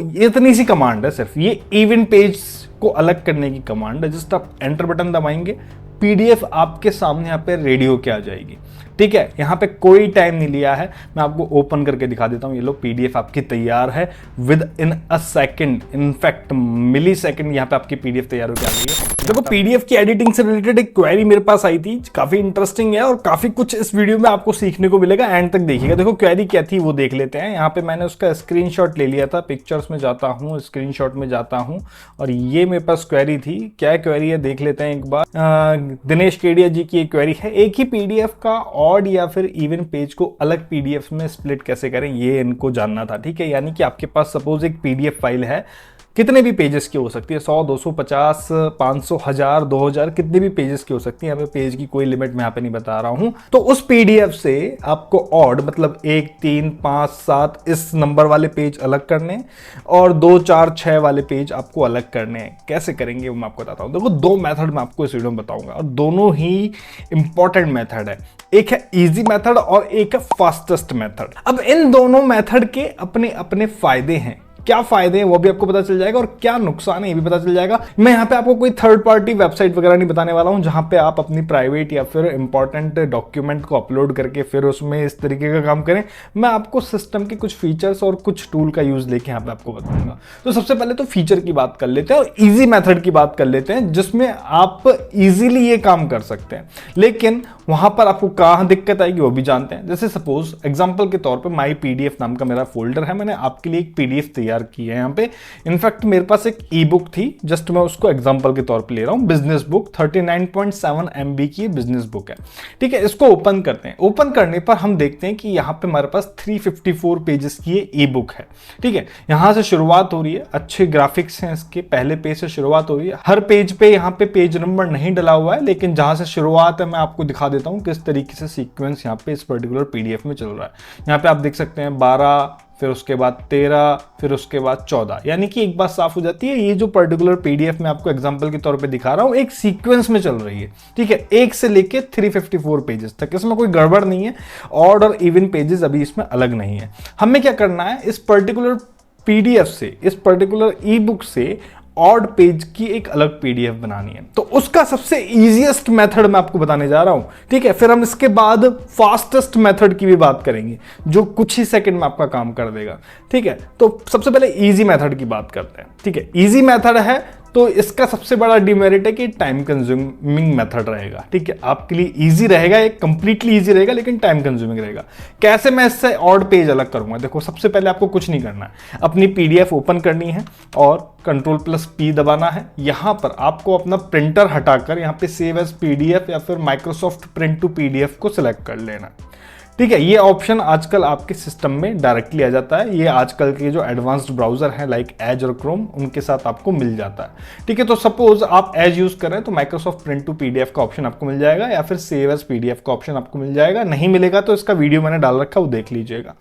इतनी सी कमांड है सिर्फ, ये इवन पेज को अलग करने की कमांड है। जस्ट आप एंटर बटन दबाएंगे, पीडीएफ आपके सामने यहाँ पे रेडियो के आ जाएगी। ठीक है, यहाँ पे कोई टाइम नहीं लिया है, मैं आपको ओपन करके दिखा देता हूँ। ये लो पीडीएफ आपकी तैयार है within a second, in fact millisecond यहाँ पे आपकी पीडीएफ तैयार होकर आ गई है। देखो पीडीएफ की एडिटिंग से रिलेटेड एक क्वेरी मेरे पास आई थी, काफी इंटरेस्टिंग है और काफी कुछ इस वीडियो में आपको सीखने को मिलेगा, एंड तक देखिएगा। देखो क्वेरी क्या थी वो देख लेते हैं। यहाँ पे मैंने उसका स्क्रीनशॉट ले लिया था, पिक्चर्स में जाता हूँ, स्क्रीनशॉट में जाता हूँ और ये मेरे पास क्वेरी थी। क्या क्वेरी है देख लेते हैं एक बार। दिनेश केडिया जी की एक क्वेरी है, एक ही पीडीएफ का ऑड या फिर इवन पेज को अलग पीडीएफ में स्प्लिट कैसे करें, ये इनको जानना था। ठीक है, यानी कि आपके पास सपोज एक पीडीएफ फाइल है, कितने भी पेजेस की हो सकती है, 100, 250, 500, 1000, 2000, कितने भी पेजेस की हो सकती है। यहाँ पे पेज की कोई लिमिट मैं यहाँ पे नहीं बता रहा हूं। तो उस पीडीएफ से आपको ऑड मतलब 1, 3, 5, 7 इस नंबर वाले पेज अलग करने और 2, 4, 6 वाले पेज आपको अलग करने हैं। कैसे करेंगे वो मैं आपको बताता हूँ। देखो दो मेथड मैं आपको इस वीडियो में बताऊंगा और दोनों ही इंपॉर्टेंट मेथड है। एक है इजी मेथड और एक है फास्टेस्ट मेथड। अब इन दोनों मेथड के अपने अपने फायदे हैं। क्या फायदे हैं वो भी आपको पता चल जाएगा और क्या नुकसान है ये भी पता चल जाएगा। मैं यहाँ पे आपको कोई थर्ड पार्टी वेबसाइट वगैरह नहीं बताने वाला हूँ जहां पे आप अपनी प्राइवेट या फिर इंपॉर्टेंट डॉक्यूमेंट को अपलोड करके फिर उसमें इस तरीके का काम करें। मैं आपको सिस्टम के कुछ फीचर्स और कुछ टूल का यूज लेके यहाँ पे आपको बताऊंगा। तो सबसे पहले तो फीचर की बात कर लेते हैं और ईजी मेथड की बात कर लेते हैं, जिसमें आप इजीली ये काम कर सकते हैं। लेकिन वहां पर आपको कहां दिक्कत आएगी वो भी जानते हैं। जैसे सपोज एग्जांपल के तौर पे माई पीडीएफ नाम का मेरा फोल्डर है, मैंने आपके लिए एक पीडीएफ तैयार की है। यहाँ पे इनफैक्ट मेरे पास एक ई बुक थी, जस्ट मैं उसको एग्जांपल के तौर पे ले रहा हूं। बिजनेस बुक 39.7 MB की बिजनेस बुक है। ठीक है, इसको ओपन करते हैं। ओपन करने पर हम देखते हैं कि यहाँ पे हमारे पास 354 पेजेस की ये ई बुक है। ठीक है, यहां से शुरुआत हो रही है, अच्छे ग्राफिक्स हैं इसके, पहले पेज से शुरुआत हो रही है। हर पेज पे यहाँ पे पेज नंबर नहीं डला हुआ है, लेकिन जहां से शुरुआत है मैं आपको दिखा देता हूं किस तरीके से सीक्वेंस यहाँ पे इस पर्टिकुलर पीडीएफ में चल रहा है। यहाँ पे आप देख सकते हैं 12, फिर उसके बाद 13, फिर उसके बाद 14, यानी कि एक बात साफ हो जाती है, ये जो पर्टिकुलर पीडीएफ मैं आपको एग्जांपल के तौर पे दिखा रहा हूं एक सीक्वेंस में चल रही है। ठीक है, 1 से लेके 354 पेजेस तक, इसमें कोई गड़बड़ नहीं है। ऑड और इवन पेजेस अभी इसमें अलग नहीं है। हमें क्या करना है, इस पर्टिकुलर पीडीएफ से, इस पर्टिकुलर ई बुक से ऑड पेज की एक अलग पीडीएफ बनानी है। तो उसका सबसे इजीएस्ट मेथड मैं आपको बताने जा रहा हूं। ठीक है, फिर हम इसके बाद फास्टेस्ट मेथड की भी बात करेंगे जो कुछ ही सेकंड में आपका काम कर देगा। ठीक है, तो सबसे पहले इजी मेथड की बात करते हैं। ठीक है, इजी मेथड है तो इसका सबसे बड़ा डिमेरिट है कि टाइम कंज्यूमिंग मेथड रहेगा। ठीक है, आपके लिए इजी रहेगा, एक कंप्लीटली इजी रहेगा लेकिन टाइम कंज्यूमिंग रहेगा। कैसे मैं इससे ऑड पेज अलग करूंगा? देखो सबसे पहले आपको कुछ नहीं करना है, अपनी पीडीएफ ओपन करनी है और Ctrl+P दबाना है। यहां पर आपको अपना प्रिंटर हटाकर यहाँ पे सेव एज पीडीएफ या फिर माइक्रोसॉफ्ट प्रिंट टू पीडीएफ को सिलेक्ट कर लेना। ठीक है, ये ऑप्शन आजकल आपके सिस्टम में डायरेक्टली आ जाता है। ये आजकल के जो एडवांस्ड ब्राउजर हैं लाइक एज और क्रोम, उनके साथ आपको मिल जाता है। ठीक है, तो सपोज आप एज यूज कर रहे हैं तो माइक्रोसॉफ्ट प्रिंट टू पीडीएफ का ऑप्शन आपको मिल जाएगा या फिर सेव एज पीडीएफ का ऑप्शन आपको मिल जाएगा। नहीं मिलेगा तो इसका वीडियो मैंने डाल रखा है, वो देख लीजिएगा।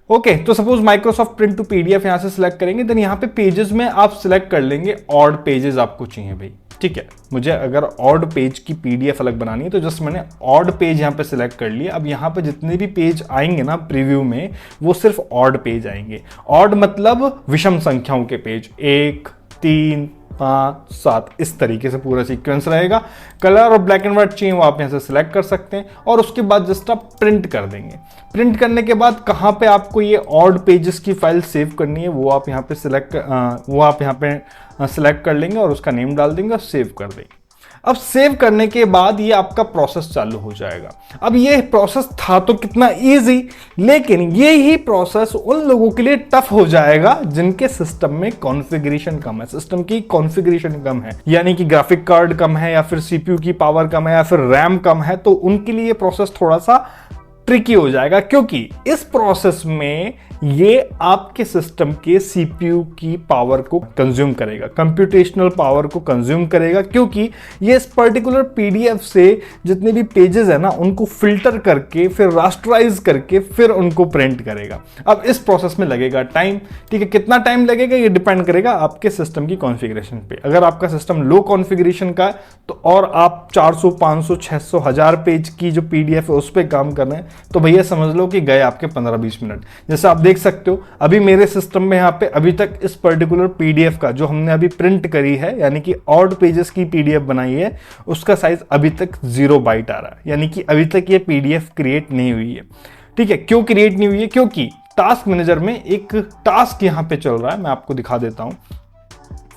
ओके, तो suppose Microsoft print to PDF यहां से सिलेक्ट करेंगे, देन यहाँ पे पेजेस में आप सिलेक्ट कर लेंगे ऑड पेजेस आपको चाहिए भाई। ठीक है, मुझे अगर ऑड पेज की पीडीएफ अलग बनानी है तो जस्ट मैंने ऑड पेज यहाँ पे सिलेक्ट कर लिया। अब यहाँ पे जितने भी पेज आएंगे ना प्रीव्यू में, वो सिर्फ ऑड पेज आएंगे। ऑड मतलब विषम संख्याओं के पेज, 1, 3, 5, 7 इस तरीके से पूरा सीक्वेंस रहेगा। कलर और ब्लैक एंड व्हाइट चाहिए वो आप यहाँ से सिलेक्ट कर सकते हैं और उसके बाद जस्ट आप प्रिंट कर देंगे। प्रिंट करने के बाद कहाँ पे आपको ये ऑड पेजेस की फाइल सेव करनी है वो आप यहाँ पे सिलेक्ट कर लेंगे और उसका नेम डाल देंगे और सेव कर देंगे। अब सेव करने के बाद ये आपका प्रोसेस चालू हो जाएगा। अब ये प्रोसेस था तो कितना इजी, लेकिन ये ही प्रोसेस उन लोगों के लिए टफ हो जाएगा जिनके सिस्टम में कॉन्फ़िगरेशन कम है, सिस्टम की कॉन्फ़िगरेशन कम है, यानी कि ग्राफिक कार्ड कम है या फिर सीपीयू की पावर कम है या फिर रैम कम है। तो उनके लिए प्रोसेस थोड़ा सा ट्रिकी हो जाएगा, क्योंकि इस प्रोसेस में ये आपके सिस्टम के सीपीयू की पावर को कंज्यूम करेगा, कंप्यूटेशनल पावर को कंज्यूम करेगा, क्योंकि ये इस पर्टिकुलर पीडीएफ से जितने भी पेजेस है ना उनको फिल्टर करके फिर रास्टराइज करके फिर उनको प्रिंट करेगा। अब इस प्रोसेस में लगेगा टाइम। ठीक है, कितना टाइम लगेगा ये डिपेंड करेगा आपके सिस्टम की कॉन्फ़िगरेशन पे। अगर आपका सिस्टम लो कॉन्फ़िगरेशन का है तो और आप 400, 500, 600, 1000 पेज की जो पीडीएफ है उस पर काम कर रहे हैं तो भैया समझ लो कि गए आपके 15-20 मिनट। जैसे आप देख सकते हो अभी मेरे सिस्टम में यहाँ पे अभी तक इस पर्टिकुलर पीडीएफ का जो हमने अभी प्रिंट करी है, यानी कि ऑड पेजेस की पीडीएफ बनाई है, उसका साइज अभी तक 0 बाइट आ रहा है, यानी कि अभी तक ये पीडीएफ क्रिएट नहीं हुई है। ठीक है, क्यों क्रिएट नहीं हुई है? क्योंकि टास्क मैनेजर में एक टास्क यहाँ पे चल रहा है, मैं आपको दिखा देता हूँ,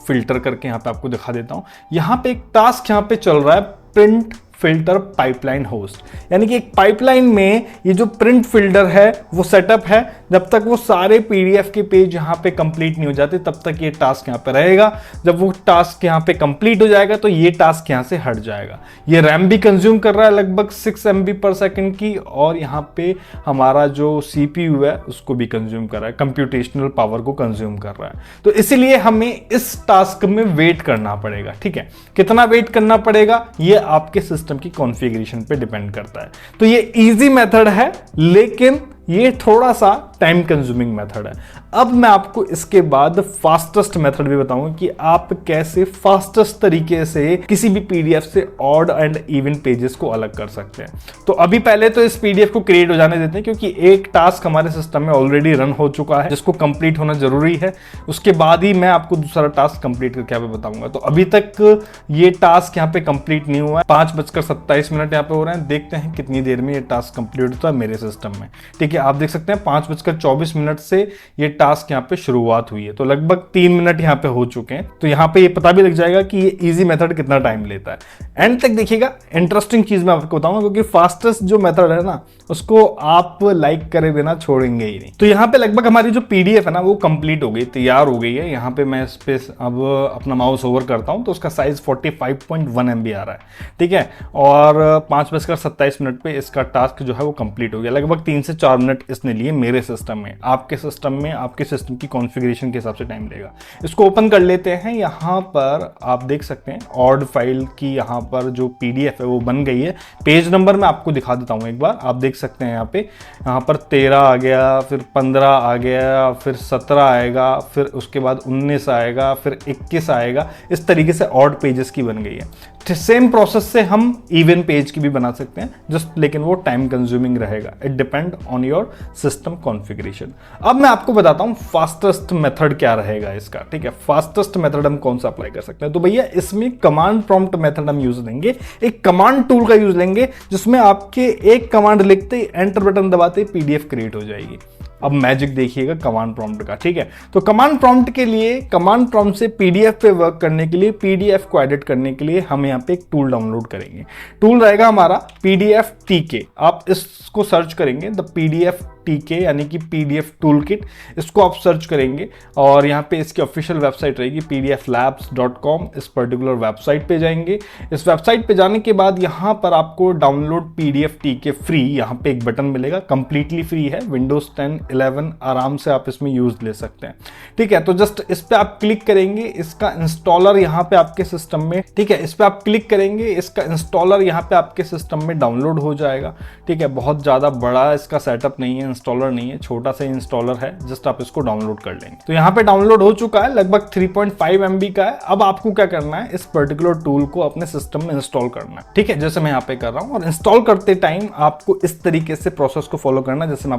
फिल्टर करके यहाँ पे आपको दिखा देता हूँ। यहाँ पे एक टास्क यहाँ पे चल रहा है, प्रिंट फिल्टर पाइपलाइन होस्ट, यानी कि एक पाइपलाइन में ये जो प्रिंट फिल्टर है वो सेटअप है। जब तक वो सारे पीडीएफ के पेज यहाँ पे कंप्लीट नहीं हो जाते तब तक ये टास्क यहाँ पे रहेगा। जब वो टास्क यहाँ पे कंप्लीट हो जाएगा तो ये टास्क यहाँ से हट जाएगा। ये रैम भी कंज्यूम कर रहा है लगभग 6 MB पर सेकंड की, और यहाँ पे हमारा जो CPU है उसको भी कंज्यूम कर रहा है, कंप्यूटेशनल पावर को कंज्यूम कर रहा है। तो इसीलिए हमें इस टास्क में वेट करना पड़ेगा। ठीक है, कितना वेट करना पड़ेगा ये आपके सिस्टम की कॉन्फ़िगरेशन पे डिपेंड करता है। तो ये इजी मेथड है, लेकिन ये थोड़ा सा टाइम कंज्यूमिंग मेथड है। अब मैं आपको इसके बाद फास्टेस्ट मेथड भी बताऊंगा कि आप कैसे फास्टेस्ट तरीके से किसी भी पीडीएफ से ऑड एंड इवन पेजेस को अलग कर सकते हैं। तो अभी पहले तो इस पीडीएफ को क्रिएट हो जाने देते हैं, क्योंकि एक टास्क हमारे सिस्टम में ऑलरेडी रन हो चुका है जिसको कंप्लीट होना जरूरी है। उसके बाद ही मैं आपको दूसरा टास्क कंप्लीट करके यहाँ पे बताऊंगा। तो अभी तक ये टास्क यहाँ पे कंप्लीट नहीं हुआ है, 5:27 यहाँ पे हो रहे हैं। देखते हैं कितनी देर में ये टास्क कंप्लीट होता है मेरे सिस्टम में। ठीक है, आप देख सकते हैं 5:24 से ये टास्क यहाँ पे शुरुआत हुई है, तो लगभग 3 मिनट यहाँ पे हो चुके हैं। तो यहाँ पे ये पता भी लग जाएगा कि ये इजी मेथड कितना टाइम लेता है। एंड तक देखिएगा, इंटरेस्टिंग चीज मैं आपको बताऊंगा, क्योंकि फास्टेस्ट जो मेथड है ना उसको आप लाइक करे बिना छोड़ेंगे ही नहीं। तो यहाँ पे लगभग हमारी जो पीडीएफ है ना वो कंप्लीट हो गई, तैयार हो गई है। यहाँ पे मैं इस पे अब अपना माउस ओवर करता हूँ तो उसका साइज 45.1 MB आ रहा है। ठीक है, और 5:27 पे इसका टास्क जो है वो कंप्लीट हो गया। लगभग 3 से 4 मिनट इसने लिए मेरे सिस्टम में। आपके सिस्टम में आपके सिस्टम की कॉन्फ़िगरेशन के हिसाब से टाइम लेगा। इसको ओपन कर लेते हैं। यहाँ पर आप देख सकते हैं ऑड फाइल की यहाँ पर जो पीडीएफ है वो बन गई है। पेज नंबर मैं आपको दिखा देता हूँ एक बार। आप देख सकते हैं यहाँ पर 13 आ गया, फिर 15 आ गया, फिर 17 आएगा, फिर उसके बाद 19 आएगा, फिर 21 आएगा। इस तरीके से ऑड पेजेस की बन गई है। सेम प्रोसेस से हम इवन पेज की भी बना सकते हैं, जस्ट लेकिन वो टाइम कंज्यूमिंग रहेगा। It depend on your system configuration. अब मैं आपको बताता हूं फास्टेस्ट मेथड क्या रहेगा इसका। ठीक है, फास्टेस्ट मेथड हम कौन सा अप्लाई कर सकते हैं? तो भैया इसमें कमांड प्रॉम्प्ट मेथड हम यूज लेंगे। एक कमांड टूल का यूज लेंगे जिसमें आपके एक कमांड लिखते ही एंटर बटन दबाते ही पीडीएफ क्रिएट हो जाएगी। अब मैजिक देखिएगा कमांड प्रॉम्प्ट का। ठीक है, तो कमांड प्रॉम्प्ट के लिए, कमांड प्रॉम्प्ट से पीडीएफ पे वर्क करने के लिए, पीडीएफ को एडिट करने के लिए हम यहाँ पे एक टूल डाउनलोड करेंगे। टूल रहेगा हमारा पीडीएफ टीके। आप इसको सर्च करेंगे, द पीडीएफ टीके यानी कि पीडीएफ टूल किट, इसको आप सर्च करेंगे और यहाँ पे इसकी ऑफिशियल वेबसाइट रहेगी pdflabs.com। इस पर्टिकुलर वेबसाइट पे जाएंगे। इस वेबसाइट पे जाने के बाद यहाँ पर आपको डाउनलोड पीडीएफ टीके फ्री, यहाँ पे एक बटन मिलेगा, कंप्लीटली फ्री है। विंडोज 10, 11 आराम से आप इसमें यूज ले सकते हैं। ठीक है, तो जस्ट इस पे आप क्लिक करेंगे, इसका इंस्टॉलर यहाँ पे आपके सिस्टम में, ठीक है, इस पे आप क्लिक करेंगे, इसका इंस्टॉलर यहाँ पे आपके सिस्टम में डाउनलोड हो जाएगा। ठीक है, बहुत ज्यादा बड़ा इसका सेटअप नहीं है, इंस्टॉलर नहीं है, छोटा सा इंस्टॉलर है। जस्ट आप इसको डाउनलोड कर लेंगे। तो यहाँ पे डाउनलोड हो चुका है, लगभग 3.5 MB का है। अब आपको क्या करना है, इस पर्टिकुलर टूल को अपने सिस्टम में इंस्टॉल करना है। ठीक है, जैसे मैं यहाँ पे कर रहा हूँ, और इंस्टॉल करते टाइम आपको इस तरीके से प्रोसेस को फॉलो करना है जैसे मैं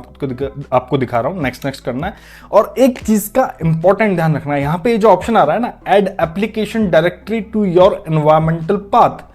आपको दिखा रहा हूँ। नेक्स्ट करना है। और एक चीज का इंपॉर्टेंट ध्यान रखना है, यहाँ पे जो ऑप्शन आ रहा है ना, add application directory to your environmental path,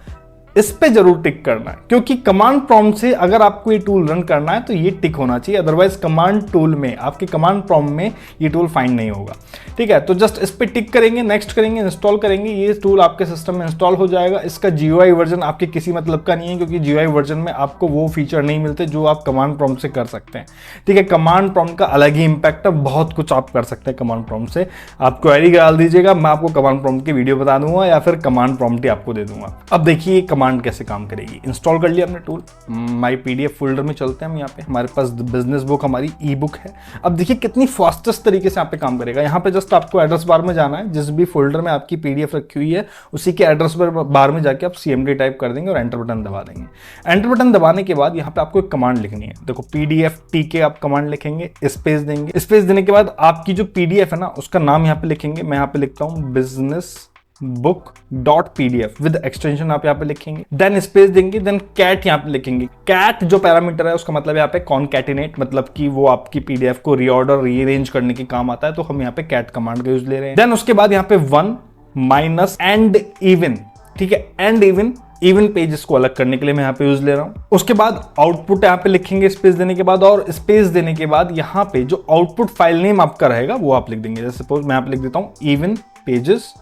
इस पे जरूर टिक करना है, क्योंकि कमांड प्रॉम्प्ट से अगर आपको ये टूल रन करना है तो ये टिक होना चाहिए। अदरवाइज कमांड टूल में, आपके कमांड प्रॉम्प्ट में ये टूल फाइंड नहीं होगा। ठीक है, तो जस्ट इस पे टिक करेंगे, नेक्स्ट करेंगे, इंस्टॉल करेंगे, ये टूल आपके सिस्टम में इंस्टॉल हो जाएगा। इसका GUI वर्जन आपके किसी मतलब का नहीं है, क्योंकि GUI वर्जन में आपको वो फीचर नहीं मिलते जो आप कमांड प्रॉम्प्ट से कर सकते हैं। ठीक है, कमांड प्रॉम्प्ट का अलग ही इंपैक्ट है, बहुत कुछ आप कर सकते हैं कमांड प्रॉम्प्ट से। आप क्वेरी डाल दीजिएगा, मैं आपको कमांड प्रॉम्प्ट की वीडियो बता दूंगा या फिर कमांड प्रॉम्प्ट ही आपको दे दूंगा। अब देखिए कमांड कैसे काम करेगी। इंस्टॉल कर लिया हमने टूल, माई पीडीएफ फोल्डर में चलते हैं हम। यहाँ पे हमारे पास बिजनेस बुक, हमारी ई बुक है। अब देखिए कितनी फास्टेस्ट तरीके से यहाँ पे काम करेगा। यहाँ पे जस्ट आपको एड्रेस बार में जाना है, जिस भी फोल्डर में आपकी पीडीएफ रखी हुई है उसी के एड्रेस बार में जाके आप CMD टाइप कर देंगे और एंटर बटन दबा देंगे। एंटर बटन दबाने के बाद यहाँ पे आपको एक कमांड लिखनी है। देखो पीडीएफ टीके आप कमांड लिखेंगे, स्पेस देंगे। स्पेस देने के बाद आपकी जो पीडीएफ है ना उसका नाम यहाँ पे लिखेंगे। मैं यहाँ पे लिखता हूँ business book dot PDF with extension आप यहाँ पे लिखेंगे, देन स्पेस देंगे, देन कैट यहाँ पे लिखेंगे। कैट जो पैरामीटर है उसका मतलब यहाँ पे कॉनकैटिनेट, मतलब कि वो आपकी पीडीएफ को रीऑर्डर रीअरेंज करने के काम आता है, तो हम यहाँ पे कैट कमांड का यूज ले रहे हैं। देन उसके बाद यहाँ पे 1 माइनस एंड इवन, ठीक है, एंड इवन पेजेस को अलग करने के लिए मैं यहाँ पे यूज ले रहा हूं। उसके बाद आउटपुट यहाँ पे लिखेंगे स्पेस देने के बाद, और स्पेस देने के बाद यहाँ पे जो आउटपुट फाइल नेम आपका रहेगा वो आप लिख देंगे। जैसे सपोज मैं यहाँ पे लिख देता हूं इवन पेजेस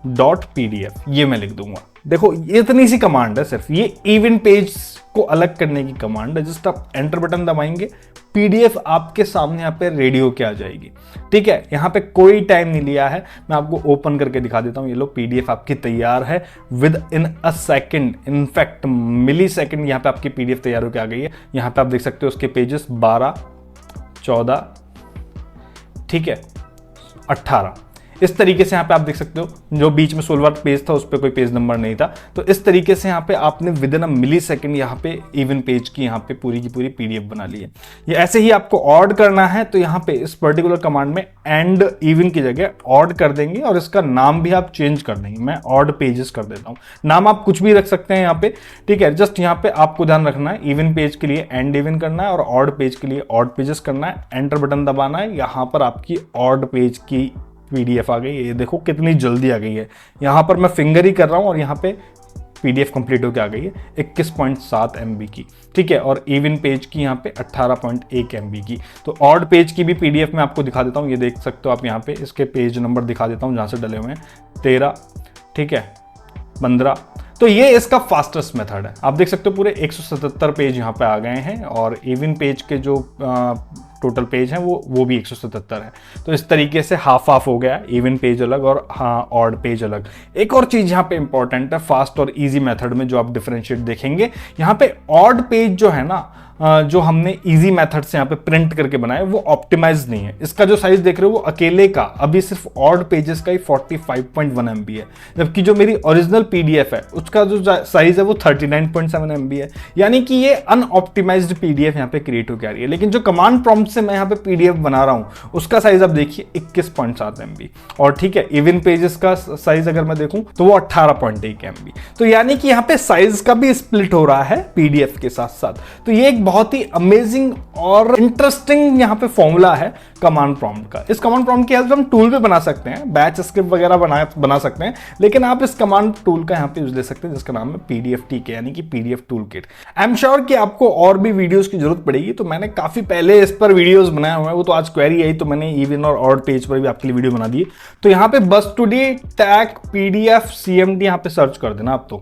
डॉट पीडीएफ, ये मैं लिख दूंगा। देखो ये इतनी सी कमांड है, सिर्फ ये इवन पेज को अलग करने की कमांड है। जस्ट आप एंटर बटन दबाएंगे, पीडीएफ आपके सामने यहाँ पे रेडियो के आ जाएगी, ठीक है। यहाँ पे कोई टाइम नहीं लिया है, मैं आपको ओपन करके दिखा देता हूँ। ये लो पीडीएफ आपकी तैयार है within a second, in fact millisecond यहाँ पे आपकी पीडीएफ तैयार होकर आ गई है। यहाँ पे आप देख सकते हो उसके पेजेस 12, 14, ठीक है, 18, इस तरीके से यहाँ पे आप देख सकते हो। जो बीच में 16वां पेज था उस पर कोई पेज नंबर नहीं था, तो इस तरीके से यहाँ पे आपने with in a milli second यहाँ पे इवन पेज की यहाँ पे पूरी की पूरी पीडीएफ बना ली है। ये ऐसे ही आपको ऑड करना है, तो यहाँ पे इस पर्टिकुलर कमांड में एंड इवन की जगह ऑड कर देंगे, और इसका नाम भी आप चेंज कर देंगे। मैं ऑड पेजेस कर देता हूँ, नाम आप कुछ भी रख सकते हैं यहाँ पे, ठीक है। जस्ट यहाँ पे आपको ध्यान रखना है, इवन पेज के लिए एंड इवन करना है और ऑड पेज के लिए ऑड पेजेस करना है। एंटर बटन दबाना है, यहाँ पर आपकी ऑड पेज की पीडीएफ आ गई। ये देखो कितनी जल्दी आ गई है। यहाँ पर मैं फिंगर ही कर रहा हूँ और यहाँ पे पीडीएफ कंप्लीट होकर आ गई है 21.7 MB की, ठीक है। और इवन पेज की यहाँ पे 18.1 MB की। तो ऑड पेज की भी पीडीएफ मैं आपको दिखा देता हूँ। ये देख सकते हो आप यहाँ पे, इसके पेज नंबर दिखा देता हूँ जहाँ से डले हुए हैं, 13, ठीक है, 15। तो ये इसका फास्टेस्ट मेथड है। आप देख सकते हो पूरे 177 पेज यहाँ पे आ गए हैं, और इवन पेज के जो टोटल पेज हैं वो भी 177 है। तो इस तरीके से हाफ हाफ हो गया, इवन पेज अलग और हाँ ऑड पेज अलग। एक और चीज यहाँ पे इंपॉर्टेंट है, फास्ट और इजी मेथड में जो आप डिफरेंशिएट देखेंगे, यहाँ पे ऑड पेज जो है ना, जो हमने इजी मेथड से यहाँ पे प्रिंट करके बनाया वो ऑप्टिमाइज नहीं है। इसका जो साइज देख रहे हो वो अकेले का अभी सिर्फ ऑड पेजेस का ही 45.1 MB है, जबकि जो मेरी ओरिजिनल पीडीएफ है उसका जो साइज है वो 39.7 MB है। यानी कि ये अनऑप्टिमाइज्ड पीडीएफ यहाँ पे क्रिएट होकर आ रही है। लेकिन जो कमांड प्रॉम्प्ट से मैं यहाँ पे पीडीएफ बना रहा हूँ उसका साइज आप देखिए 21.7 MB, और ठीक है इवन पेजेस का साइज अगर मैं देखूं तो वो 18.1 MB। तो यानी कि यहाँ पे साइज का भी स्प्लिट हो रहा है पीडीएफ के साथ साथ। तो ये एक बहुत ही अमेजिंग और इंटरेस्टिंग यहाँ पे फॉर्मूला है कमांड प्रॉम्प्ट का। इस कमांड प्रॉम्प्ट की हेल्प से हम टूल पे बना सकते हैं, बैच स्क्रिप्ट वगैरह बना सकते हैं, लेकिन आप इस कमांड टूल का यहाँ पे यूज ले सकते हैं जिसका नाम है PDFTK, यानी कि PDF tool kit. I am sure कि आपको और भी वीडियोस की जरूरत पड़ेगी, तो मैंने काफी पहले इस पर वीडियोस बनाए हुए हैं, वो तो आज क्वेरी आई तो मैंने इवन और ऑड पेज पर भी आपके लिए वीडियो बना दी। तो यहाँ पे बस टुडे टैग PDF CMD यहाँ पे सर्च कर देना, आप तो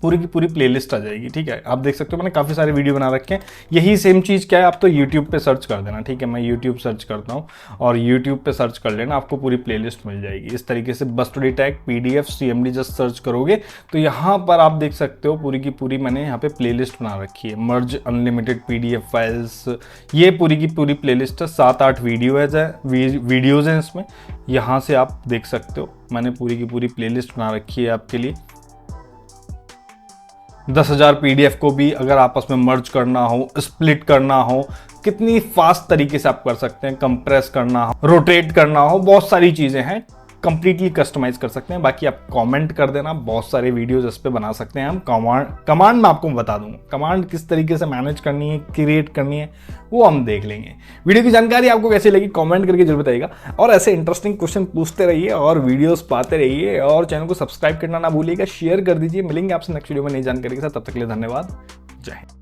पूरी की पूरी प्लेलिस्ट आ जाएगी, ठीक है। आप देख सकते हो मैंने काफ़ी सारे वीडियो बना रखे हैं। यही सेम चीज़ क्या है, आप तो YouTube पे सर्च कर देना, ठीक है। मैं YouTube सर्च करता हूँ और YouTube पे सर्च कर लेना, आपको पूरी प्लेलिस्ट मिल जाएगी। इस तरीके से बस today tag PDF CMD just search करोगे तो यहाँ पर आप देख सकते हो पूरी की पूरी मैंने यहाँ पे प्लेलिस्ट बना रखी है। मर्ज अनलिमिटेड PDF फाइल्स, ये पूरी की पूरी प्लेलिस्ट है। 7-8 वीडियोज़ हैं इसमें, यहाँ से आप देख सकते हो मैंने पूरी की पूरी प्लेलिस्ट बना रखी है आपके लिए। 10,000 PDF को भी अगर आपस में मर्ज करना हो, स्प्लिट करना हो, कितनी फास्ट तरीके से आप कर सकते हैं, कंप्रेस करना हो, रोटेट करना हो, बहुत सारी चीज़ें हैं, कंप्लीटली कस्टमाइज कर सकते हैं। बाकी आप कमेंट कर देना, बहुत सारे वीडियोस इस पे बना सकते हैं हम। कमांड में आपको बता दूंगा कमांड किस तरीके से मैनेज करनी है, क्रिएट करनी है, वो हम देख लेंगे। वीडियो की जानकारी आपको कैसी लगी कमेंट करके जरूर बताइएगा, और ऐसे इंटरेस्टिंग क्वेश्चन पूछते रहिए और वीडियोस पाते रहिए, और चैनल को सब्सक्राइब करना ना भूलिएगा, शेयर कर दीजिए। मिलेंगे आपसे नेक्स्ट वीडियो में नई जानकारी के साथ, तब तक के लिए धन्यवाद, जय हिंद।